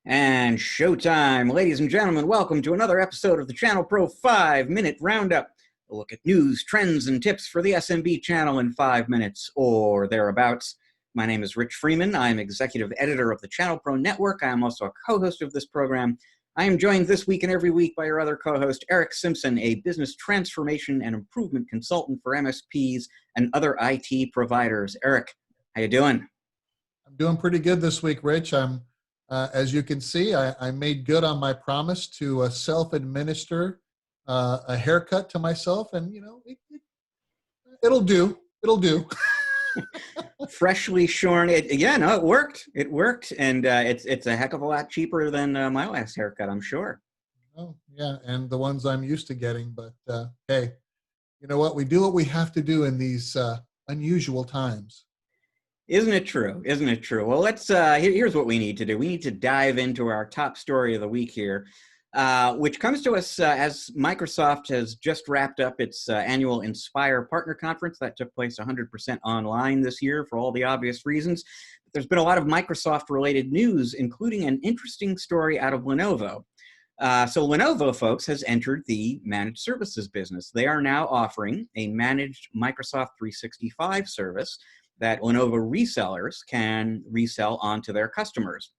And showtime. Ladies and gentlemen, welcome to another episode of the ChannelPro 5-Minute Roundup. A look at news, trends, and tips for the SMB channel in 5 minutes or thereabouts. My name is Rich Freeman. I'm executive editor of the ChannelPro Network. I am also a co-host of this program. I am joined this week and every week by your other co-host, Eric Simpson, a business transformation and improvement consultant for MSPs and other IT providers. Eric, how you doing? I'm doing pretty good this week, Rich. As you can see, I made good on my promise to self-administer a haircut to myself, and it'll do. It'll do. Freshly shorn. It worked. It worked, and it's a heck of a lot cheaper than my last haircut, I'm sure. Oh, yeah, and the ones I'm used to getting. But hey, you know what? We do what we have to do in these unusual times. Isn't it true? Isn't it true? Well, here's what we need to do. We need to dive into our top story of the week here, which comes to us as Microsoft has just wrapped up its annual Inspire Partner Conference that took place 100% online this year for all the obvious reasons. But there's been a lot of Microsoft-related news, including an interesting story out of Lenovo. So Lenovo, folks, has entered the managed services business. They are now offering a managed Microsoft 365 service that Lenovo resellers can resell onto their customers.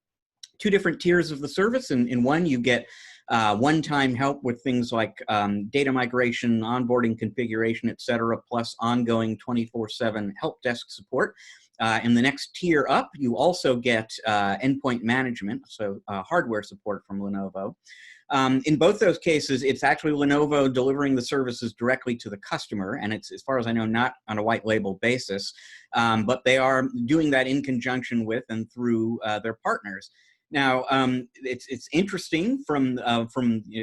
Two different tiers of the service. In one, you get one-time help with things like data migration, onboarding configuration, etc., plus ongoing 24/7 help desk support. In the next tier up, you also get endpoint management, so hardware support from Lenovo. In both those cases, it's actually Lenovo delivering the services directly to the customer, and it's, as far as I know, not on a white label basis, but they are doing that in conjunction with and through their partners. Now, it's interesting from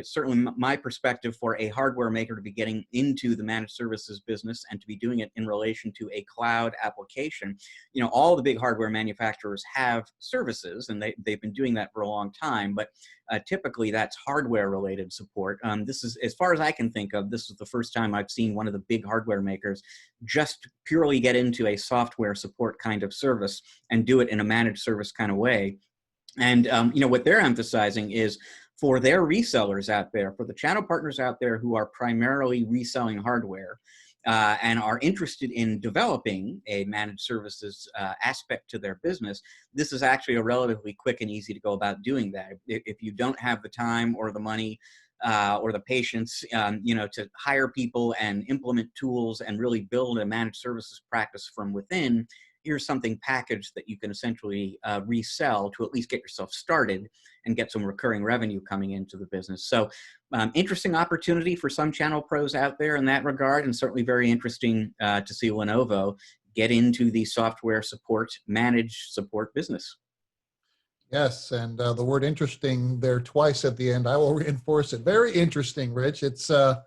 certainly my perspective for a hardware maker to be getting into the managed services business and to be doing it in relation to a cloud application. You know, all the big hardware manufacturers have services, and they've been doing that for a long time, but typically that's hardware-related support. This is, as far as I can think of, this is the first time I've seen one of the big hardware makers just purely get into a software support kind of service and do it in a managed service kind of way. And what they're emphasizing is for their resellers out there, for the channel partners out there who are primarily reselling hardware and are interested in developing a managed services aspect to their business, this is actually a relatively quick and easy to go about doing that. If you don't have the time or the money or the patience, to hire people and implement tools and really build a managed services practice from within, here's something packaged that you can essentially resell to at least get yourself started and get some recurring revenue coming into the business. So interesting opportunity for some channel pros out there in that regard, and certainly very interesting to see Lenovo get into the software support, managed support business. Yes, and the word interesting there twice at the end. I will reinforce it. Very interesting, Rich. It's, it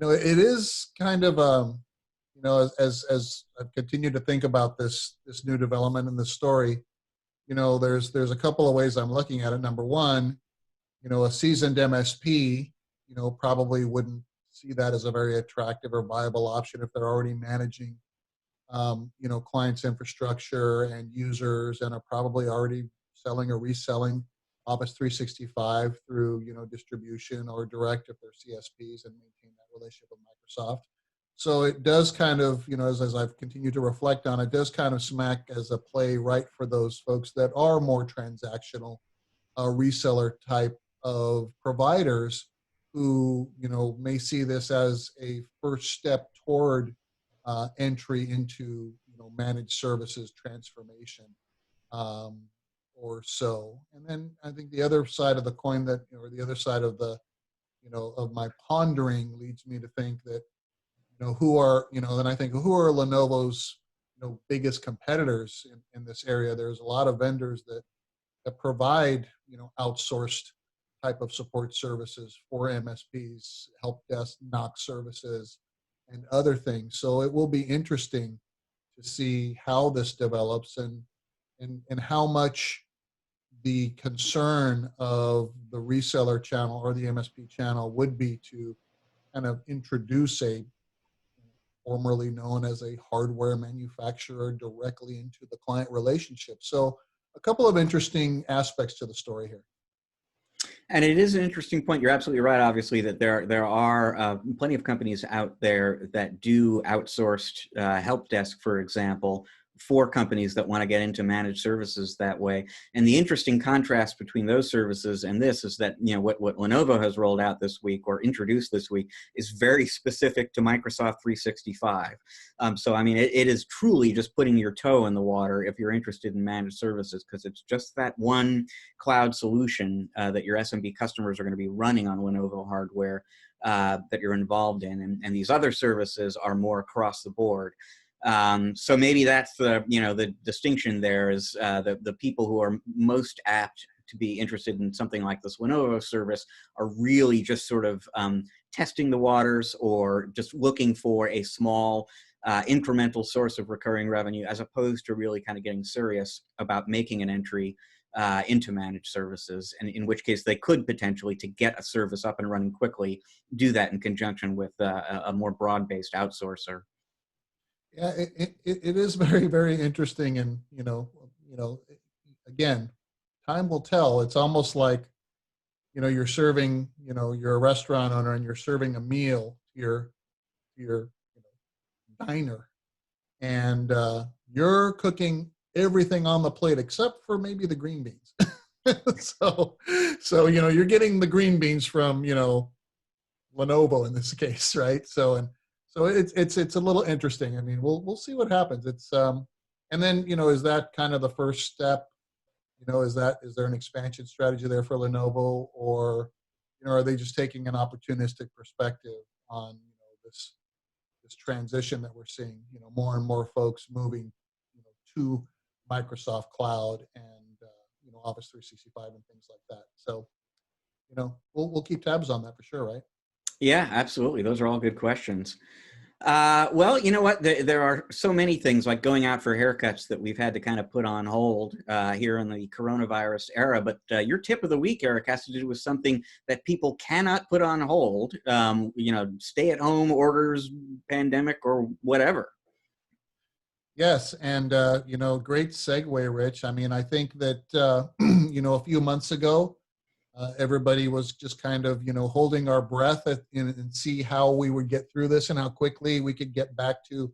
is kind of, as I've continued to think about this new development in the story, there's a couple of ways I'm looking at it. Number one, a seasoned MSP, probably wouldn't see that as a very attractive or viable option if they're already managing, clients' infrastructure and users and are probably already selling or reselling Office 365 through, distribution or direct if they're CSPs and maintain that relationship with Microsoft. So it does kind of, as I've continued to reflect on it, does kind of smack as a play right for those folks that are more transactional reseller type of providers who, may see this as a first step toward entry into, managed services transformation or so. And then I think the other side of the coin that, or the other side of the, of my pondering leads me to think that, who are Lenovo's, biggest competitors in this area. There's a lot of vendors that provide, outsourced type of support services for MSPs, help desk, knock services, and other things. So it will be interesting to see how this develops and how much the concern of the reseller channel or the MSP channel would be to kind of introduce a formerly known as a hardware manufacturer directly into the client relationship. So a couple of interesting aspects to the story here. And it is an interesting point. You're absolutely right, obviously, that there are plenty of companies out there that do outsourced help desk, for example, for companies that want to get into managed services that way. And the interesting contrast between those services and this is that, you know, what Lenovo has rolled out this week or introduced this week is very specific to Microsoft 365. So, I mean, it is truly just putting your toe in the water if you're interested in managed services, because it's just that one cloud solution that your SMB customers are going to be running on Lenovo hardware that you're involved in. And these other services are more across the board. So maybe that's the distinction there is the people who are most apt to be interested in something like this Lenovo service are really just sort of testing the waters or just looking for a small incremental source of recurring revenue, as opposed to really kind of getting serious about making an entry into managed services, and in which case they could potentially, to get a service up and running quickly, do that in conjunction with a more broad-based outsourcer. Yeah, it is very, very interesting. And, again, time will tell. It's almost like, you're serving, you're a restaurant owner and you're serving a meal to your diner, and you're cooking everything on the plate except for maybe the green beans. so you're getting the green beans from Lenovo in this case, right? So it's a little interesting. I mean, we'll see what happens. It's and then is that kind of the first step? Is there an expansion strategy there for Lenovo, or are they just taking an opportunistic perspective on this transition that we're seeing? More and more folks moving to Microsoft Cloud and Office 365 and things like that. So we'll keep tabs on that for sure, right? Yeah, absolutely. Those are all good questions. Well, you know what? There are so many things like going out for haircuts that we've had to kind of put on hold here in the coronavirus era. But your tip of the week, Eric, has to do with something that people cannot put on hold. Stay-at-home orders, pandemic, or whatever. Yes, and great segue, Rich. I mean, I think that a few months ago, everybody was just kind of holding our breath and see how we would get through this and how quickly we could get back to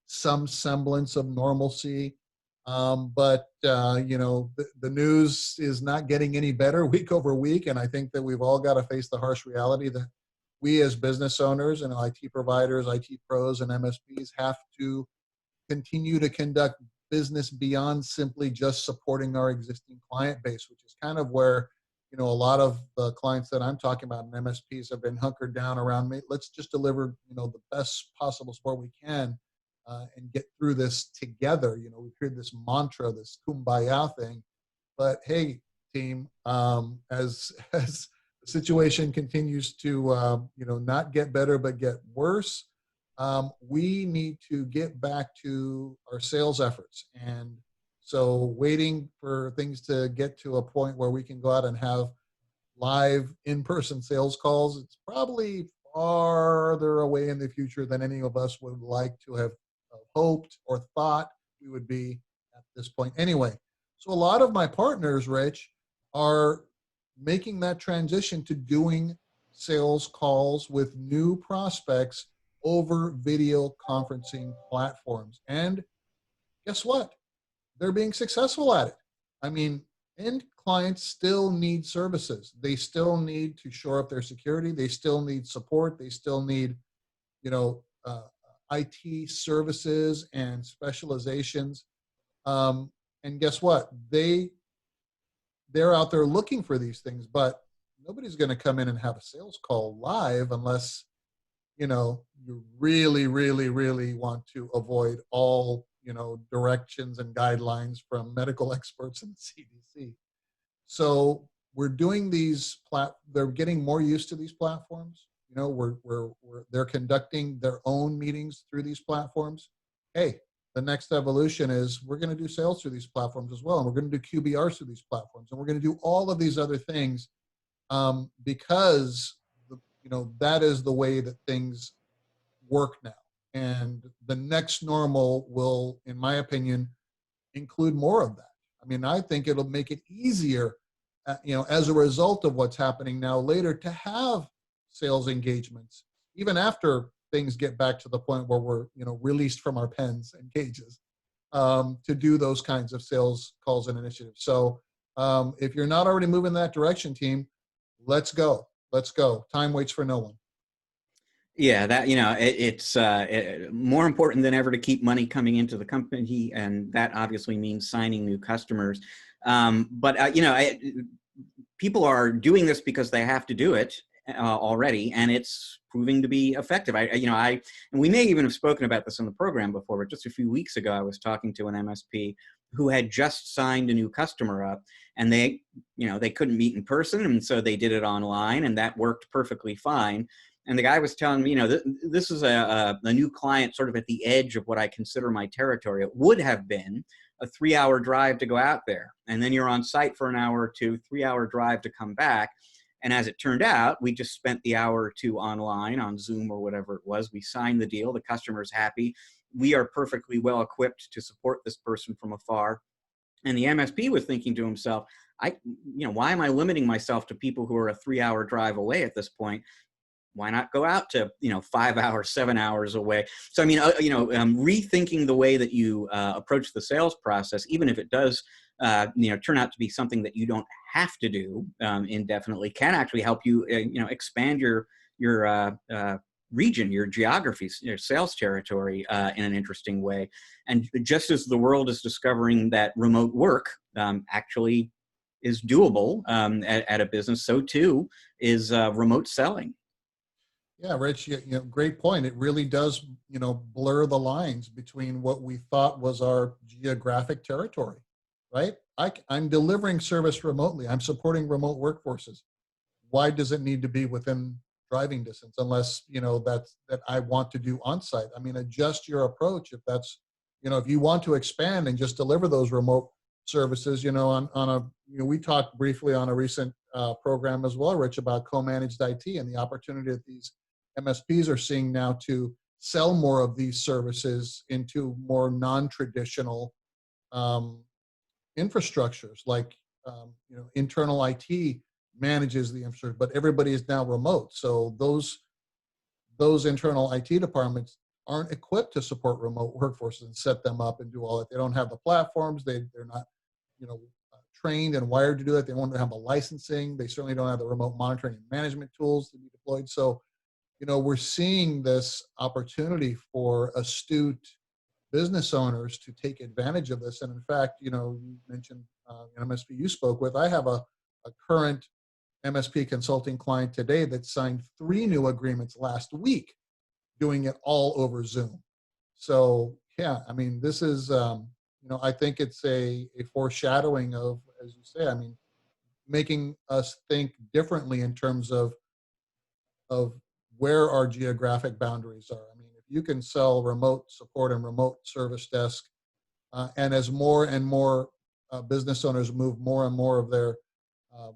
some semblance of normalcy. But the news is not getting any better week over week, and I think that we've all got to face the harsh reality that we as business owners and IT providers, IT pros, and MSPs have to continue to conduct business beyond simply just supporting our existing client base, which is kind of where a lot of the clients that I'm talking about and MSPs have been hunkered down around me. Let's just deliver the best possible support we can and get through this together. We created this mantra, this kumbaya thing. But hey, team, as the situation continues to not get better but get worse, we need to get back to our sales efforts. And so waiting for things to get to a point where we can go out and have live in-person sales calls, it's probably farther away in the future than any of us would like to have hoped or thought we would be at this point anyway. So a lot of my partners, Rich, are making that transition to doing sales calls with new prospects over video conferencing platforms. And guess what? They're being successful at it. I mean, end clients still need services. They still need to shore up their security. They still need support. They still need, IT services and specializations. And guess what? They're out there looking for these things, but nobody's going to come in and have a sales call live unless you really, really, really want to avoid all directions and guidelines from medical experts and the CDC. So we're doing these they're getting more used to these platforms. They're conducting their own meetings through these platforms. Hey, the next evolution is we're going to do sales through these platforms as well, and we're going to do QBRs through these platforms, and we're going to do all of these other things because that is the way that things work now. And the next normal will, in my opinion, include more of that. I mean, I think it'll make it easier, as a result of what's happening now later, to have sales engagements, even after things get back to the point where we're, released from our pens and cages, to do those kinds of sales calls and initiatives. So if you're not already moving that direction, team, let's go. Let's go. Time waits for no one. Yeah, that it's more important than ever to keep money coming into the company, and that obviously means signing new customers. But people are doing this because they have to do it already, and it's proving to be effective. And we may even have spoken about this in the program before, but just a few weeks ago, I was talking to an MSP who had just signed a new customer up, and they couldn't meet in person, and so they did it online, and that worked perfectly fine. And the guy was telling me, this is a new client sort of at the edge of what I consider my territory. It would have been a 3-hour drive to go out there. And then you're on site for an hour or two, 3-hour drive to come back. And as it turned out, we just spent the hour or two online on Zoom or whatever it was. We signed the deal. The customer's happy. We are perfectly well equipped to support this person from afar. And the MSP was thinking to himself, why am I limiting myself to people who are a 3-hour drive away at this point? Why not go out to 5 hours, 7 hours away? So I mean, rethinking the way that you approach the sales process, even if it does turn out to be something that you don't have to do indefinitely, can actually help you expand your region, your geography, your sales territory in an interesting way. And just as the world is discovering that remote work actually is doable at a business, so too is remote selling. Yeah, Rich, great point. It really does, blur the lines between what we thought was our geographic territory, right? I'm delivering service remotely. I'm supporting remote workforces. Why does it need to be within driving distance unless, that I want to do on-site? I mean, adjust your approach if that's, if you want to expand and just deliver those remote services, we talked briefly on a recent program as well, Rich, about co-managed IT and the opportunity that these MSPs are seeing now to sell more of these services into more non-traditional infrastructures, like internal IT manages the infrastructure, but everybody is now remote. So those internal IT departments aren't equipped to support remote workforces and set them up and do all that. They don't have the platforms. They're not trained and wired to do that. They won't have the licensing. They certainly don't have the remote monitoring and management tools to be deployed. So we're seeing this opportunity for astute business owners to take advantage of this. And in fact, you mentioned an MSP you spoke with. I have a current MSP consulting client today that signed 3 new agreements last week, doing it all over Zoom. So yeah, I mean, this is, I think it's a foreshadowing of, as you say, I mean, making us think differently in terms of where our geographic boundaries are. I mean, if you can sell remote support and remote service desk, and as more and more business owners move more and more of their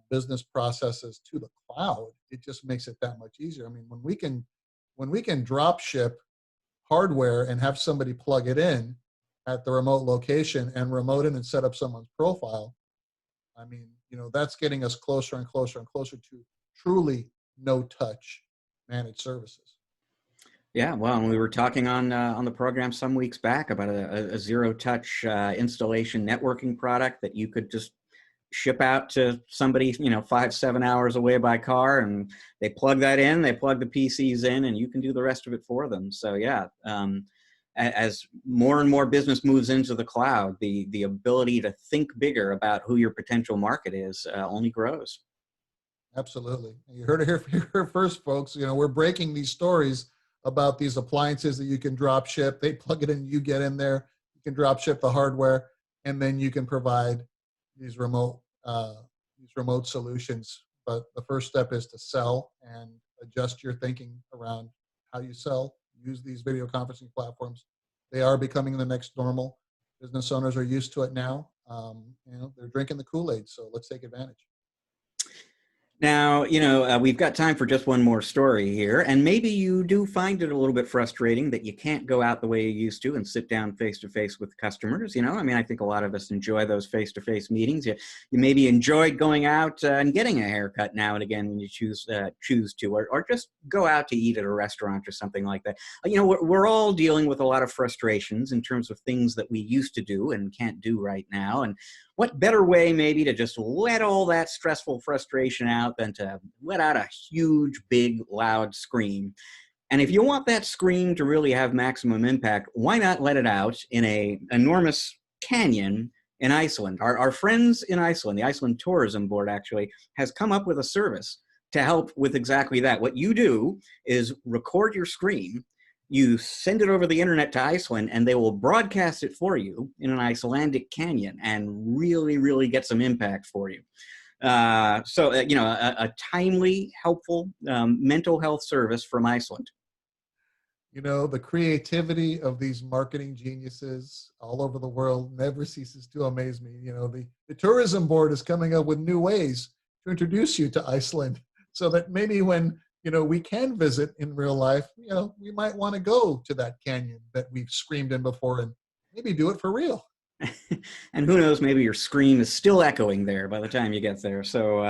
business processes to the cloud, it just makes it that much easier. I mean, when we can drop ship hardware and have somebody plug it in at the remote location and remote in and set up someone's profile, I mean, that's getting us closer and closer and closer to truly no touch managed services. Yeah, well, and we were talking on the program some weeks back about a zero-touch installation networking product that you could just ship out to somebody, 5-7 hours away by car, and they plug that in, they plug the PCs in, and you can do the rest of it for them. So yeah, as more and more business moves into the cloud, the ability to think bigger about who your potential market is only grows. Absolutely. You heard it here first, folks. We're breaking these stories about these appliances that you can drop ship. They plug it in, you get in there, you can drop ship the hardware, and then you can provide these remote solutions. But the first step is to sell and adjust your thinking around how you sell. Use these video conferencing platforms. They are becoming the next normal. Business owners are used to it now. They're drinking the Kool-Aid, so let's take advantage. Now, we've got time for just one more story here, and maybe you do find it a little bit frustrating that you can't go out the way you used to and sit down face to face with customers. I mean, I think a lot of us enjoy those face to face meetings. You maybe enjoyed going out and getting a haircut now and again when you choose to, or just go out to eat at a restaurant or something like that. We're all dealing with a lot of frustrations in terms of things that we used to do and can't do right now, and what better way maybe to just let all that stressful frustration out than to let out a huge, big, loud scream? And if you want that scream to really have maximum impact, why not let it out in a enormous canyon in Iceland? Our friends in Iceland, the Iceland Tourism Board actually, has come up with a service to help with exactly that. What you do is record your scream, you send it over the internet to Iceland, and they will broadcast it for you in an Icelandic canyon and really, really get some impact for you. A timely, helpful mental health service from Iceland. The creativity of these marketing geniuses all over the world never ceases to amaze me. The tourism board is coming up with new ways to introduce you to Iceland so that maybe when we can visit in real life, we might want to go to that canyon that we've screamed in before and maybe do it for real. And who knows, maybe your scream is still echoing there by the time you get there. So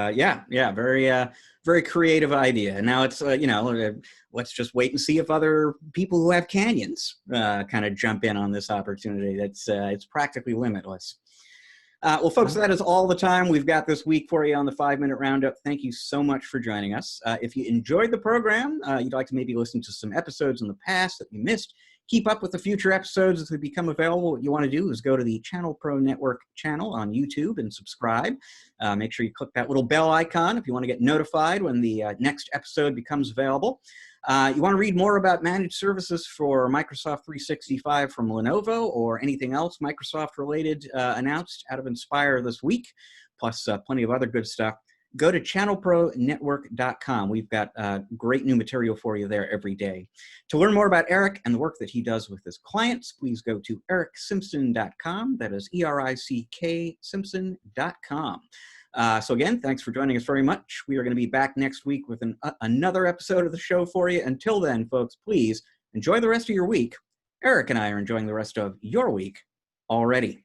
very creative idea. Now it's, let's just wait and see if other people who have canyons kind of jump in on this opportunity. It's practically limitless. Well, folks, that is all the time we've got this week for you on the 5-Minute Roundup. Thank you so much for joining us. If you enjoyed the program, you'd like to maybe listen to some episodes in the past that you missed, keep up with the future episodes as they become available, what you want to do is go to the ChannelPro Network channel on YouTube and subscribe. Make sure you click that little bell icon if you want to get notified when the next episode becomes available. You want to read more about managed services for Microsoft 365 from Lenovo or anything else Microsoft related announced out of Inspire this week, plus plenty of other good stuff, go to channelpronetwork.com. We've got great new material for you there every day. To learn more about Eric and the work that he does with his clients, please go to ericsimpson.com. That is ERICK Simpson.com. So again, thanks for joining us very much. We are going to be back next week with another episode of the show for you. Until then, folks, please enjoy the rest of your week. Eric and I are enjoying the rest of your week already.